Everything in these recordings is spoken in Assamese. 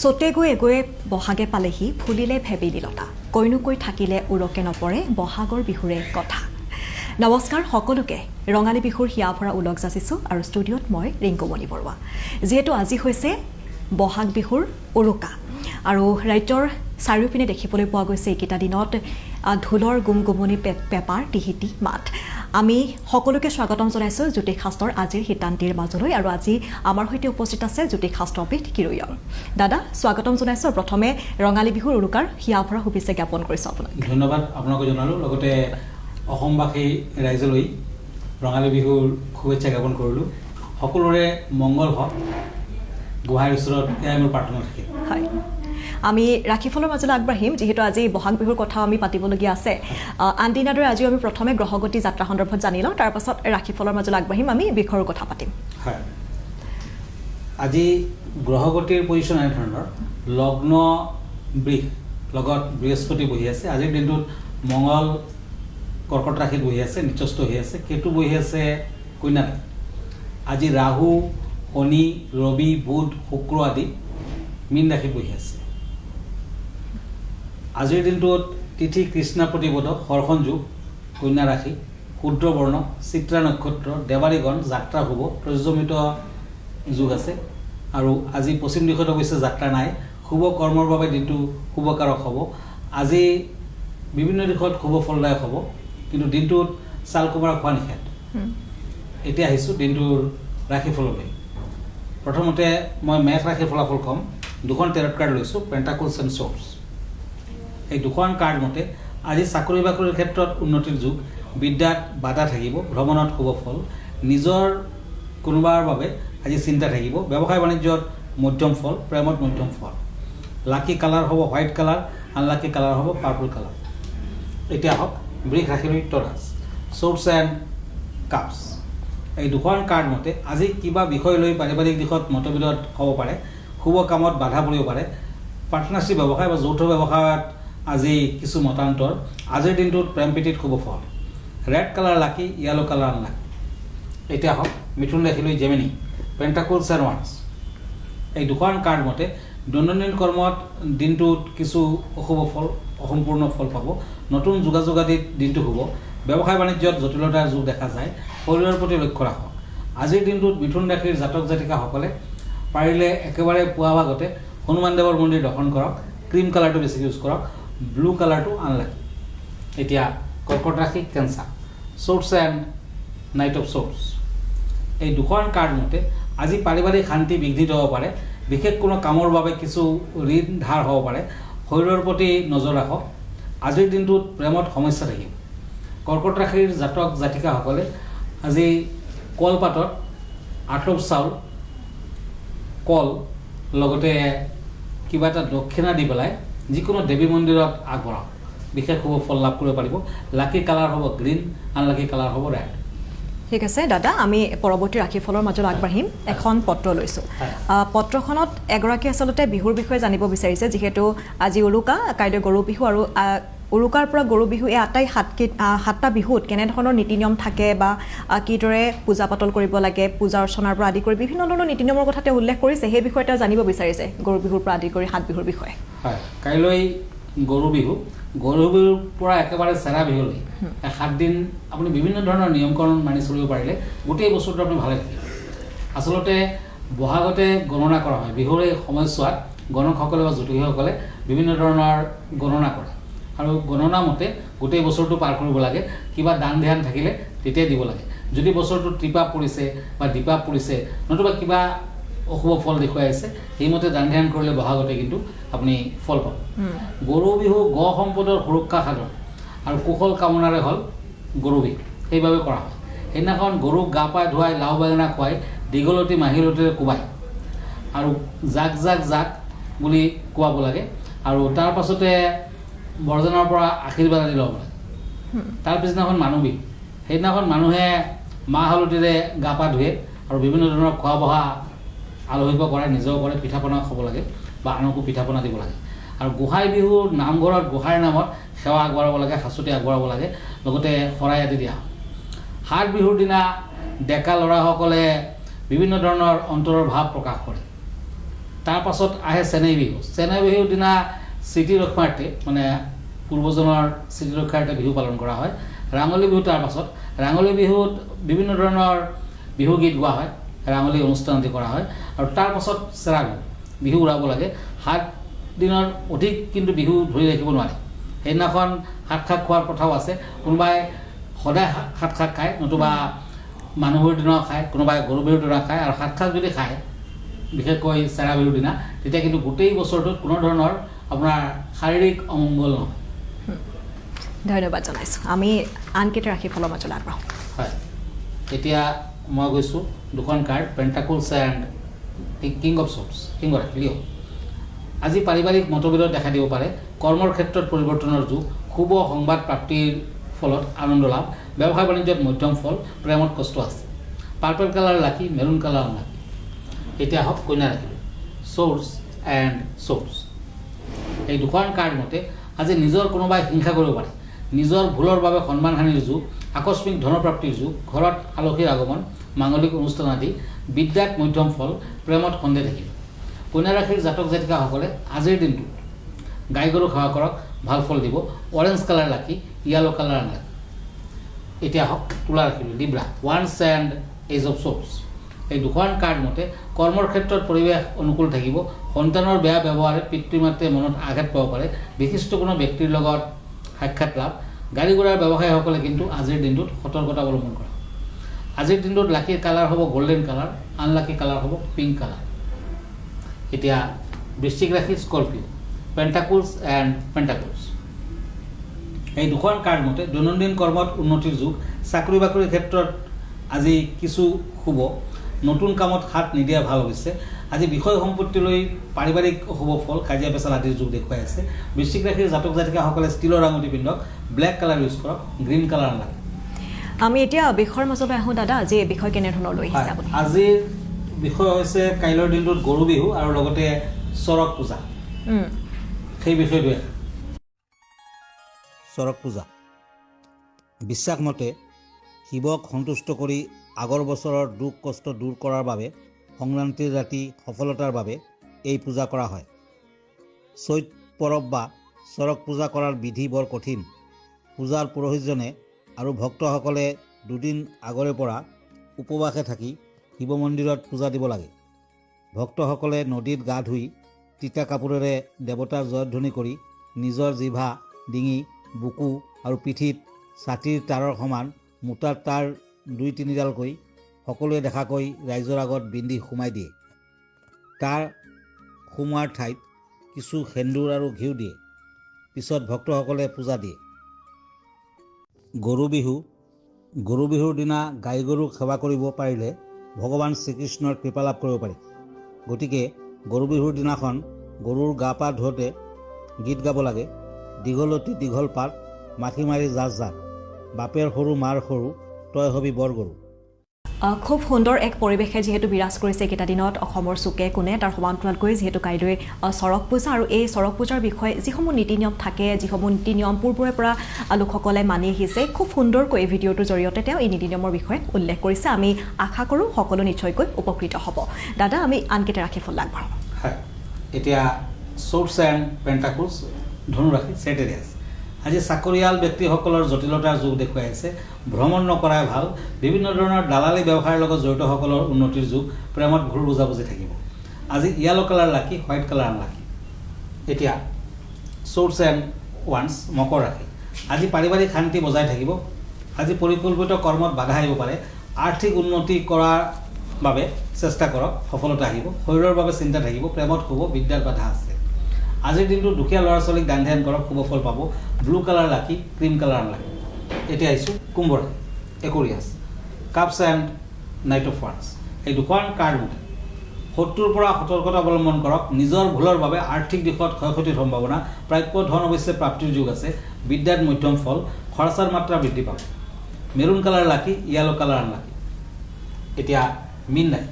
চতে গৈ এগৈ বহাগে পালেহি ফুলিলে ভেবেলি লতা কৈনুকৈ থাকিলে উৰকে নপৰে বহাগৰ বিহুৰে কথা। নমস্কাৰ সকলোকে ৰঙালী বিহুৰ হিয়া ভৰা উলগ যাচিছোঁ আৰু ষ্টুডিঅ'ত মই ৰিংকুমণি বৰুৱা। যিহেতু আজি হৈছে বহাগ বিহুৰ উৰুকা আৰু ৰাজ্যৰ চাৰিওপিনে দেখিবলৈ পোৱা গৈছে এইকেইটা দিনত ঢোলৰ গুমগুমনি পেপাৰ টিহিটি মাত। আমি সকলোকে স্বাগতম জনাইছোঁ জ্যোতিষ শাস্ত্ৰৰ আজিৰ সিদ্ধান্তিৰ মাজলৈ আৰু আজি আমাৰ সৈতে উপস্থিত আছে জ্যোতিষ শাস্ত্ৰবিদ কিৰয়ল দাদা। স্বাগতম জনাইছোঁ। প্ৰথমে ৰঙালী বিহুৰ উৰুকাৰ হিয়া ভৰা শুভেচ্ছা জ্ঞাপন কৰিছোঁ আপোনাক। ধন্যবাদ আপোনাকো জনালোঁ। লগতে অসমবাসী ৰাইজলৈ ৰঙালী বিহুৰ শুভেচ্ছা জ্ঞাপন কৰিলোঁ। সকলোৰে মংগল হওক, গোহাঁইৰ ওচৰত এয়াই মোৰ প্ৰাৰ্থনা থাকিল। হয়, আমি ৰাশিফলৰ মাজলৈ আগবাঢ়িম। যিহেতু আজি বহাগ বিহুৰ কথাও আমি পাতিবলগীয়া আছে। আনদিনাৰ দৰে আজিও আমি প্ৰথমে গ্ৰহগতি যাত্ৰা সন্দৰ্ভত জানি লওঁ, তাৰপাছত ৰাশিফলৰ মাজলৈ আগবাঢ়িম, আমি বিষয়ৰ কথা পাতিম। হয়, আজি গ্ৰহগতিৰ পজিশ্যন এনেধৰণৰ। লগ্ন বৃষ লগত বৃহস্পতি বহি আছে। আজিৰ দিনটোত মংগল কৰ্কট ৰাশিত বহি আছে, নিচস্থ হৈ আছে। কেতু বহি আছে কন্যা ৰাশিত। আজি ৰাহু, শনি, ৰবি, বুধ, শুক্ৰ আদি মীন ৰাশিত বহি আছে। আজিৰ দিনটোত তিথি কৃষ্ণা প্ৰতিপদ, হৰ্ষণ যুগ, কন্যা ৰাশি, ক্ষুদ্ৰ বৰ্ণ, চিত্ৰা নক্ষত্ৰ, দেৱাৰীগণ, যাত্ৰা শুভ, প্ৰযোজমিত যুগ আছে। আৰু আজি পশ্চিম দিশত অৱশ্যে যাত্ৰা নাই। শুভ কৰ্মৰ বাবে দিনটো শুভকাৰক হ'ব। আজি বিভিন্ন দিশত শুভ ফলদায়ক হ'ব, কিন্তু দিনটোত ছাল কোমোৰা খোৱা নিষেধ। এতিয়া আহিছোঁ দিনটোৰ ৰাশিফললৈ। প্ৰথমতে মই মেষ ৰাশিৰ ফলাফল ক'ম। দুখন টেৰট কাৰ্ড লৈছোঁ, পেণ্টাকলছ এণ্ড শ্বৰ্টছ। এই দুখন কাৰ্ড মতে আজি চাকৰি বাকৰিৰ ক্ষেত্ৰত উন্নতিৰ যুগ, বিদ্যাত বাধা থাকিব, ভ্ৰমণত শুভ ফল, নিজৰ কোনোবাৰ বাবে আজি চিন্তা থাকিব, ব্যৱসায় বাণিজ্যত মধ্যম ফল, প্ৰেমত মধ্যম ফল। লাকি কালাৰ হ'ব হোৱাইট কালাৰ, আনলাকি কালাৰ হ'ব পাৰ্পল কালাৰ। এতিয়া হওক বৃষ ৰাশিলৈ তৰাজ, শ্বৰ্টছ এণ্ড কাপছ। এই দুখন কাৰ্ড মতে আজি কিবা বিষয় লৈ পাৰিবাৰিক দিশত মতবিৰোধ হ'ব পাৰে, শুভ কামত বাধা পৰিব পাৰে, পাৰ্টনাৰশ্বিপ ব্যৱসায় বা যৌথ ব্যৱসায়ত আজি কিছু মতান্তৰ। আজিৰ দিনটোত প্ৰেম প্ৰীতিত শুভ ফল। Red colour lucky, yellow colour unlucky. এতিয়া হওক মিথুন ৰাশিলৈ জেমিনি, পেণ্টাকলছ এণ্ড ওৱান্স। এই দুখন কাৰ্ড মতে দৈনন্দিন কৰ্মত দিনটোত কিছু অশুভ ফল, অসম্পূৰ্ণ ফল পাব। নতুন যোগাযোগ আদিত দিনটো শুভ। ব্যৱসায় বাণিজ্যত জটিলতাৰ যুগ দেখা যায়। শৰীৰৰ প্ৰতি লক্ষ্য ৰাখক। আজিৰ দিনটোত মিথুন ৰাশিৰ জাতক জাতিকাসকলে পাৰিলে একেবাৰে পুৱা ভাগতে হনুমান দেৱৰ মন্দিৰ দৰ্শন কৰক। ক্ৰীম কালাৰটো বেছিকৈ ইউজ কৰক, ব্লু কালাৰটো আনলাকি। এতিয়া কৰ্কট ৰাশি cancer, shorts and knight of shorts. এই দুখন কাৰ্ড মতে আজি পাৰিবাৰিক শান্তি বিঘ্নিত হ'ব পাৰে, বিশেষ কোনো কামৰ বাবে কিছু ঋণ ধাৰ হ'ব পাৰে। শৰীৰৰ প্ৰতি নজৰ ৰাখক। আজিৰ দিনটোত প্ৰেমত সমস্যা থাকিব। কৰ্কট ৰাশিৰ জাতক জাতিকাসকলে আজি কলপাতত আটপ চাউল, কল লগতে কিবা এটা দক্ষিণা দি পেলাই যিকোনো দেৱী মন্দিৰত আগবঢ়াওক, বিশেষ শুভ ফল লাভ কৰিব পাৰিব। লাকি কালাৰ হ'ব গ্ৰীণ, আনলাকি কালাৰ হ'ব ৰেড। ঠিক আছে দাদা, আমি পৰৱৰ্তী ৰাশিফলৰ মাজলৈ আগবাঢ়িম। এখন পত্ৰ লৈছোঁ। পত্ৰখনত এগৰাকী আচলতে বিহুৰ বিষয়ে জানিব বিচাৰিছে। যিহেতু আজি উৰুকা, কাইলৈ গৰু বিহু আৰু উৰুকাৰ পৰা গৰু বিহু, এই সাতটা বিহুত কেনেধৰণৰ নীতি নিয়ম থাকে বা কিদৰে পূজা পাতল কৰিব লাগে, পূজা অৰ্চনাৰ পৰা আদি কৰি বিভিন্ন ধৰণৰ নীতি নিয়মৰ কথা তেওঁ উল্লেখ কৰিছে। সেই বিষয়ে তেওঁ জানিব বিচাৰিছে, গৰু বিহুৰ পৰা আদি কৰি 7 বিহুৰ বিষয়ে। হয়, কাইলৈ গৰু বিহু। গৰু বিহুৰ পৰা একেবাৰে চেৰা বিহুলৈ 7 দিন আপুনি বিভিন্ন ধৰণৰ নিয়মকৰণ মানি চলিব পাৰিলে গোটেই বছৰটো আপুনি ভালে থাকিব। আচলতে বহাগতে গণনা কৰা হয়। বিহুৰ এই সময়ছোৱাত গণকসকলে বা জ্যোতিষীসকলে বিভিন্ন ধৰণৰ গণনা কৰে আৰু গণনা মতে গোটেই বছৰটো পাৰ কৰিব লাগে। কিবা দান ধ্যান থাকিলে তেতিয়াই দিব লাগে। যদি বছৰটো ত্ৰিপা পৰিছে বা দীপা পৰিছে, নতুবা কিবা অশুভ ফল দেখুৱাই আছে, সেইমতে দান ধ্যান কৰিলে বহাগতে কিন্তু আপুনি ফল পাব। গৰু বিহু গ সম্পদৰ সুৰক্ষা সাধন আৰু কুশল কামনাৰে হ'ল গৰু বিহু, সেইবাবে কৰা হয়। সেইদিনাখন গৰুক গা পা ধুৱাই, লাও বেঙেনা খুৱাই, দীঘলতি মাহিলতিৰে কোবাই আৰু জাক জাক জাক বুলি কোৱাব লাগে। আৰু তাৰ পাছতে বৰজনৰ পৰা আশীৰ্বাদ আদি ল'ব লাগে। তাৰ পিছদিনাখন মানুহ বিহু। সেইদিনাখন মানুহে মাহ হালধিৰে গা পা ধুৱে আৰু বিভিন্ন ধৰণৰ খোৱা বহা আলহীক কৰে, নিজেও কৰে, পিঠা পনা খাব লাগে বা আনকো পিঠা পনা দিব লাগে। আৰু গোসাঁই বিহুৰ নামঘৰত গোসাঁইৰ নামত সেৱা আগবঢ়াব লাগে, সাঁচতি আগবঢ়াব লাগে, লগতে শৰাই আদি দিয়া হয়। 7 বিহুৰ দিনা ডেকা ল'ৰাসকলে বিভিন্ন ধৰণৰ অন্তৰৰ ভাৱ প্ৰকাশ কৰে। তাৰ পাছত আহে চেনেহী বিহু। চেনেহী বিহুৰ দিনা স্মৃতি ৰক্ষাৰ্থে মানে পূৰ্বজনৰ স্মৃতি ৰক্ষাৰ্থে বিহু পালন কৰা হয়। ৰাঙলী বিহু তাৰ পাছত। ৰাঙলী বিহুত বিভিন্ন ধৰণৰ বিহু গীত গোৱা হয়, ৰাঙলী অনুষ্ঠান আদি কৰা হয়। আৰু তাৰ পাছত চেৰাগু বিহু উৰাব লাগে। 7 দিনৰ অধিক কিন্তু বিহু ধৰি ৰাখিব নোৱাৰে। সেইদিনাখন হাত শাক খোৱাৰ প্ৰথাও আছে। কোনোবাই সদায় হাত শাক খায়, নতুবা মানুহৰ দিনা খায়, কোনোবাই গৰু বিহুৰ দিনা খায়। আৰু হাত শাক যদি খায় বিশেষকৈ চেৰা বিহুৰ দিনা, তেতিয়া কিন্তু গোটেই বছৰটোত কোনো ধৰণৰ আপোনাৰ শাৰীৰিক অমংগল নহয়। ধন্যবাদ জনাইছোঁ। আমি আনকেইটা ৰাখি ফলৰ মাজলৈ আগবাঢ়োঁ। হয়, এতিয়া মই গৈছোঁ 2খন card, pentacles and king of swords. কিংগৰ লিঅ'। আজি পাৰিবাৰিক মতভেদত দেখা দিব পাৰে। কৰ্মৰ ক্ষেত্ৰত পৰিৱৰ্তনৰ যুগ। শুভ সংবাদ প্ৰাপ্তিৰ ফলত আনন্দ লাভ। ব্যৱসায় বাণিজ্যত মধ্যম ফল। প্ৰেমত কষ্ট আছে। পাৰ্পল কালাৰ লাকি, মেৰুণ কালাৰ লাকি। এতিয়া হওক কন্যা ৰাশি, শ্বৰ্টছ এণ্ড শ্বৰ্টছ। এই 2খন কাৰ্ড মতে আজি নিজৰ কোনোবাই হিংসা কৰিব পাৰে। নিজৰ ভুলৰ বাবে সন্মানহানিৰ যুগ। আকস্মিক ধনপ্ৰাপ্তিৰ যুগ। ঘৰত আলহীৰ আগমন, মাংগলিক অনুষ্ঠান আদি। বিদ্যাত মধ্যম ফল। প্ৰেমত সন্দেহ থাকিব। কন্যা ৰাশিৰ জাতক জাতিকাসকলে আজিৰ দিনটোত গাই গৰু সেৱা কৰক, ভাল ফল দিব। Orange colour lucky, yellow colour unlucky. এতিয়া হওক তুলা ৰাশি, Libra, once and age of shorts. এই 2খন কাৰ্ড মতে কৰ্মৰ ক্ষেত্ৰত পৰিৱেশ অনুকূল থাকিব। সন্তানৰ বেয়া ব্যৱহাৰে পিতৃ মাতৃয়ে মনত আঘাত পাব পাৰে। বিশিষ্ট কোনো ব্যক্তিৰ লগত সাক্ষাৎ লাভ। গাড়ী ঘোঁৰাৰ ব্যৱসায়ীসকলে কিন্তু আজিৰ দিনটোত সতৰ্কতা অৱলম্বন কৰা। আজিৰ দিনটোত লাকিৰ কালাৰ হ'ব গল্ডেন কালাৰ, আনলাকি কালাৰ হ'ব পিংক কালাৰ। এতিয়া বৃশ্চিক ৰাশি, স্কৰপিঅ', পেণ্টাকলছ এণ্ড পেণ্টাকলছ। এই 2খন কাৰ্ড মতে দৈনন্দিন কৰ্মত উন্নতিৰ যুগ। চাকৰি বাকৰিৰ ক্ষেত্ৰত আজি কিছু শুভ। নতুন কামত হাত নিদিয়া ভাল হৈছে। আজি বিষয় সম্পত্তিলৈ পাৰিবাৰিক শুভ ফল। কাজিয়া পেচাল আদিৰ যুগ দেখুৱাই আছে। বৃশ্চিক ৰাশিৰ জাতক জাতিকাসকলে ষ্টীলৰ আঙুঠি পিন্ধক, ব্লেক কালাৰ ইউজ কৰক, গ্ৰীণ কালাৰ নালাগে। আমি এতিয়া বিষয়ৰ মাজলৈ আহোঁ। দাদা, আজি এই বিষয় কেনেধৰণৰ লৈ আহিছে আপুনি? আজিৰ বিষয় হৈছে কাইলৈৰ দিনটোত গৰু বিহু আৰু লগতে চৰক পূজা। সেই বিষয়টোৱে চৰক পূজা। বিশ্বাস মতে শিৱক সন্তুষ্ট কৰি আগৰ বছৰৰ দুখ কষ্ট দূৰ কৰাৰ বাবে সংক্ৰান্তিৰ ৰাতি সফলতাৰ বাবে এই পূজা কৰা হয়। চৈত পৰৱ বা চৰক পূজা কৰাৰ বিধি বৰ কঠিন। পূজাৰ পুৰোহিতজনে আৰু ভক্তসকলে 2 দিন আগৰে পৰা উপবাসে থাকি শিৱ মন্দিৰত পূজা দিব লাগে। ভক্তসকলে নদীত গা ধুই তিতা কাপোৰেৰে দেৱতাৰ জয়ধ্বনি কৰি নিজৰ জিভা, ডিঙি, বুকু আৰু পিঠিত ছাতিৰ তাঁৰৰ সমান মোটাৰ তাঁৰ 2-3ডালকৈ সকলোৱে দেখাকৈ ৰাইজৰ আগত বিন্ধি সোমাই দিয়ে। তাৰ সোমোৱাৰ ঠাইত কিছু সেন্দুৰ আৰু ঘিউ দিয়ে। পিছত ভক্তসকলে পূজা দিয়ে। গৰু বিহু। গৰু বিহুৰ দিনা গাই গৰুক সেৱা কৰিব পাৰিলে ভগৱান শ্ৰীকৃষ্ণৰ কৃপা লাভ কৰিব পাৰি। গতিকে গৰু বিহুৰ দিনাখন গৰুৰ গা পা ধুওঁতে গীত গাব লাগে। দীঘলতি দীঘল পাত, মাখি মাৰি জাজ জাক, বাপেৰ সৰু মাৰ সৰু, তই হবি বৰ গৰু। খুব সুন্দৰ এক পৰিৱেশে যিহেতু বিৰাজ কৰিছে এইকেইটা দিনত অসমৰ চুকে কোণে, তাৰ সমান্তৰালকৈ যিহেতু কাইলৈ চৰক পূজা আৰু এই চৰক পূজাৰ বিষয়ে যিসমূহ নীতি নিয়ম থাকে, যিসমূহ নীতি নিয়ম পূৰ্বৰে পৰা লোকসকলে মানি আহিছে, খুব সুন্দৰকৈ এই ভিডিঅ'টোৰ জৰিয়তে তেওঁ এই নীতি নিয়মৰ বিষয়ে উল্লেখ কৰিছে। আমি আশা কৰোঁ সকলো নিশ্চয়কৈ উপকৃত হ'ব। দাদা, আমি আনকেইটা ৰাশি ফল আগবঢ়াওঁ। হয়, এতিয়া শ্বৰ্টছ এণ্ড পেণ্টাকলছ, ধনুৰাশি, ছেটেৰিয়াছ। আজি চাকৰিয়াল ব্যক্তিসকলৰ জটিলতাৰ যুগ দেখুৱাই আছে। ভ্ৰমণ নকৰাই ভাল। বিভিন্ন ধৰণৰ দালালি ব্যৱসায়ৰ লগত জড়িতসকলৰ উন্নতিৰ যুগ। প্ৰেমত ভুল বুজাবুজি থাকিব। আজি য়েলো কালাৰ লাকি, হোৱাইট কালাৰ আনলাকি। এতিয়া শ্বৰ্টছ এণ্ড ওৱান্স, মকৰ ৰাশি। আজি পাৰিবাৰিক শান্তি বজাই থাকিব। আজি পৰিকল্পিত কৰ্মত বাধা আহিব পাৰে। আৰ্থিক উন্নতি কৰাৰ বাবে চেষ্টা কৰক, সফলতা আহিব। শৰীৰৰ বাবে চিন্তা থাকিব। প্ৰেমত শুভ, বিদ্যাৰ বাধা আছে। আজিৰ দিনটো দুখীয়া ল'ৰা ছোৱালীক দান ধ্যান কৰক, শুভ ফল পাব। Blue colour lucky, cream colour unlucky. এতিয়া আহিছোঁ কুম্ভ ৰাশি, Aquarius, cups and knight of ওৱান্স। এই 2খন কাৰ্ড মতে শত্ৰুৰ পৰা সতৰ্কতা অৱলম্বন কৰক। নিজৰ ভুলৰ বাবে আৰ্থিক দিশত ক্ষয় ক্ষতিৰ সম্ভাৱনা। প্ৰাপ্য ধন অৱশ্যে প্ৰাপ্তিৰ যুগ আছে। বিদ্যাত মধ্যম ফল। খৰচাৰ মাত্ৰা বৃদ্ধি পাব। Maroon colour lucky, yellow colour unlucky. এতিয়া মীন ৰাশি,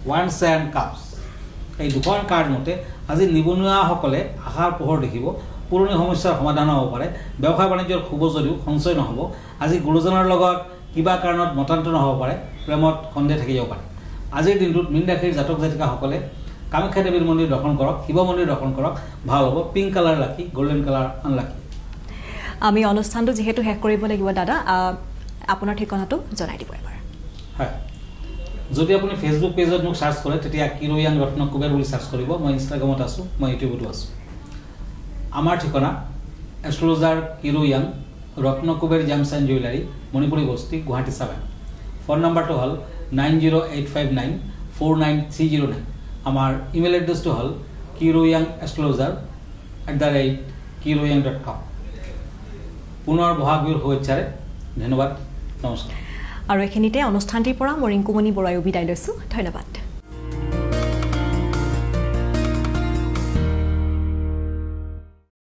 ওৱান্স এণ্ড কাপছ। এই 2খন কাৰ্ড মতে আজি নিবনুৱাসকলে আশাৰ পোহৰ দেখিব। পুৰণি সমস্যাৰ সমাধান হ'ব পাৰে। ব্যৱসায় বাণিজ্যৰ শুভ যদিও সঞ্চয় নহ'ব। আজি গুৰুজনৰ লগত কিবা কাৰণত মতান্তৰ নহ'ব পাৰে। প্ৰেমত সন্দেহ থাকি যাব পাৰে। আজিৰ দিনটোত মীন ৰাশিৰ জাতক জাতিকাসকলে কামাখ্যা দেৱীৰ মন্দিৰ দৰ্শন কৰক, শিৱ মন্দিৰ দৰ্শন কৰক, ভাল হ'ব। পিংক কালাৰ লাকি, গোল্ডেন কালাৰ আনলাকি। আমি অনুষ্ঠানটো যিহেতু শেষ কৰিব লাগিব দাদা, আপোনাৰ ঠিকনাটো জনাই দিব এবাৰ। হয়, যদি আপুনি ফেচবুক পেজত মোক চাৰ্চ কৰে তেতিয়া কিৰোয়াং ৰত্ন কুবেৰ বুলি চাৰ্চ কৰিব। মই ইনষ্টাগ্ৰামত আছোঁ, মই ইউটিউবতো আছোঁ। আমাৰ ঠিকনা astrologer Kirowang Ratna Kuber gems and jewellery, Manipuri Basti, Guwahati 7। Phone নাম্বাৰটো হ'ল 9085949309। আমাৰ ইমেইল এড্ৰেছটো হ'ল kiroyangastrologer@kiroyang.com। পুনৰ বহাগ বিহুৰ শুভেচ্ছাৰে ধন্যবাদ, নমস্কাৰ। আৰু এইখিনিতে অনুষ্ঠানটিৰ পৰা মই ৰিংকুমণি বৰুৱাই বিদায় লৈছোঁ। ধন্যবাদ।